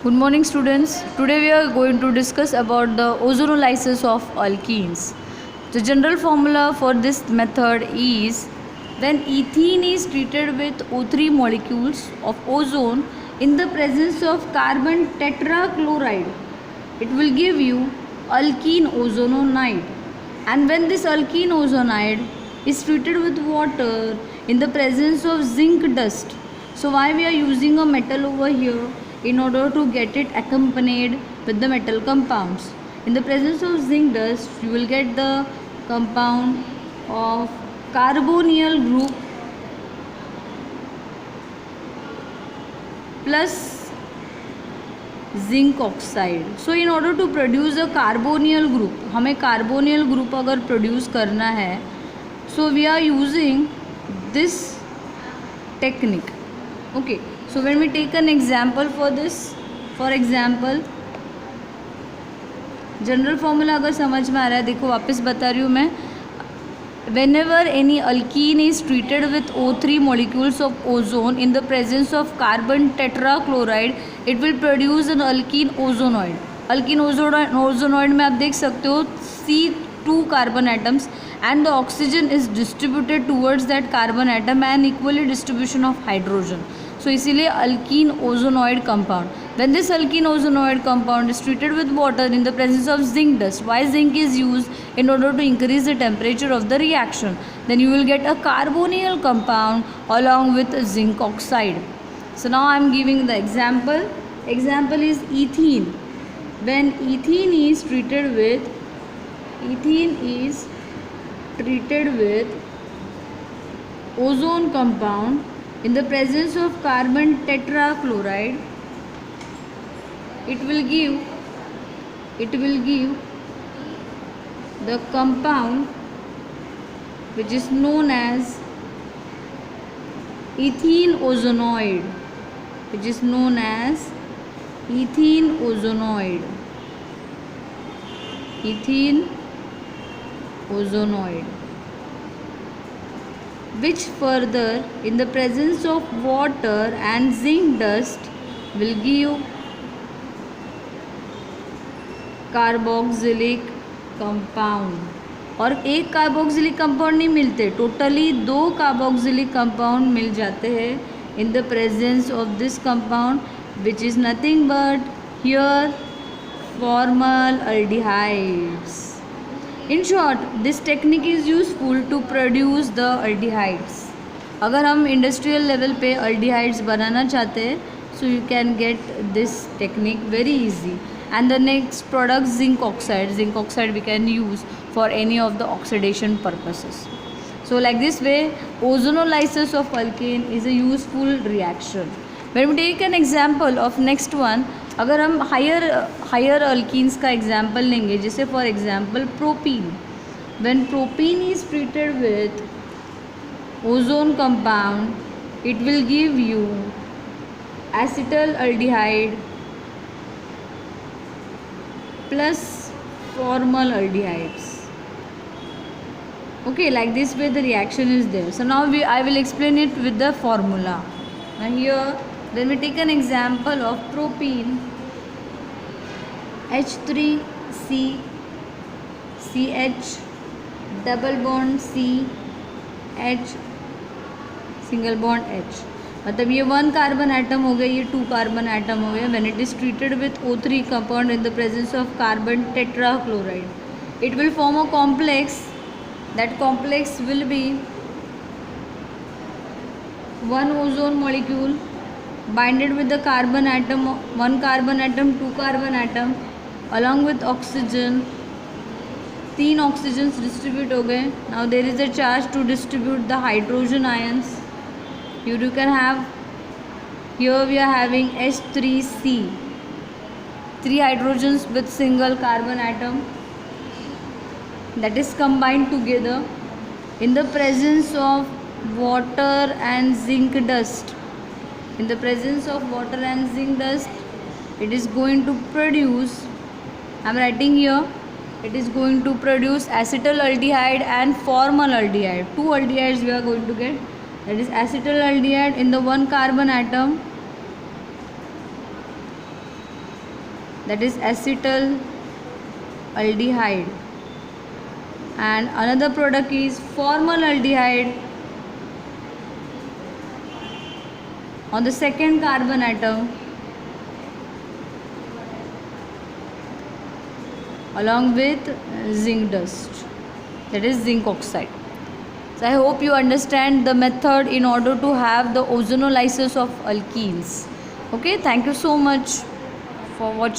Good morning students. Today we are going to discuss about the ozonolysis of alkenes. The general formula for this method is when ethene is treated with O3 molecules of ozone in the presence of carbon tetrachloride, it will give you alkene ozonide. And when this alkene ozonide is treated with water in the presence of zinc dust, so why we are using a metal over here? In order to get it accompanied with the metal compounds. In the presence of zinc dust, you will get the compound of carbonyl group plus zinc oxide. So in order to produce a carbonyl group, हमें carbonyl group अगर produce करना है, so we are using this technique. Okay. So when we take an example for this, for example, general formula अगर समझ में आ रहा है, देखो वापस बता रही हूँ मैं. Whenever any alkene is treated with O3 molecules of ozone in the presence of carbon tetrachloride, it will produce an alkene ozonoid. Alkene ozonoid में आप देख सकते हो C2 carbon atoms and the oxygen is distributed towards that carbon atom and equally distribution of hydrogen. So इसीलिए alkene ozonoid compound. When this alkene ozonoid compound is treated with water in the presence of zinc dust, why zinc is used? In order to increase the temperature of the reaction. Then you will get a carbonyl compound along with zinc oxide. So now I am giving the example. Example is ethene. When ethene is treated with ozone compound in the presence of carbon tetrachloride, it will give the compound which is known as ethene ozonoid, which further in the presence of water and zinc dust will give carboxylic compound. और एक carboxylic compound नहीं मिलते, totally 2 carboxylic compound मिल जाते हैं in the presence of this compound which is nothing but here formal aldehydes. In short this technique is useful to produce the aldehydes. अगर हम industrial level पे अल्डिहाइड्स बनाना चाहते हैं so you can get this technique very easy. And the next product, zinc oxide we can use for any of the oxidation purposes. So like this way ozonolysis of alkane is a useful reaction. When we take an example of next one, अगर हम higher alkenes का example लेंगे, जैसे for example propene. When propene is treated with ozone compound, it will give you acetaldehyde plus formaldehydes. Okay, like this way the reaction is there. So now I will explain it with the formula. Now here then we take an example of propene, H3C CH double bond C H single bond H. मतलब ये 1 carbon atom हो गया, ये 2 carbon atom हो गया. When it is treated with O3 compound in the presence of carbon tetrachloride, it will form a complex. That complex will be 1 ozone molecule binded with the carbon atom, 1 carbon atom, 2 carbon atom along with oxygen. 3 oxygens distribute हो गए. Now there is a charge to distribute the hydrogen ions. You can have here we are having H3C, 3 hydrogens with single carbon atom that is combined together in the presence of water and zinc dust. In the presence of water and zinc dust, it is going to produce, I am writing here, it is going to produce acetaldehyde and formaldehyde. 2 aldehydes we are going to get. That is acetaldehyde in the 1 carbon atom that is acetal aldehyde, and another product is formaldehyde on the second carbon atom along with zinc dust, that is zinc oxide. So I hope you understand the method in order to have the ozonolysis of alkenes. Okay, thank you so much for watching.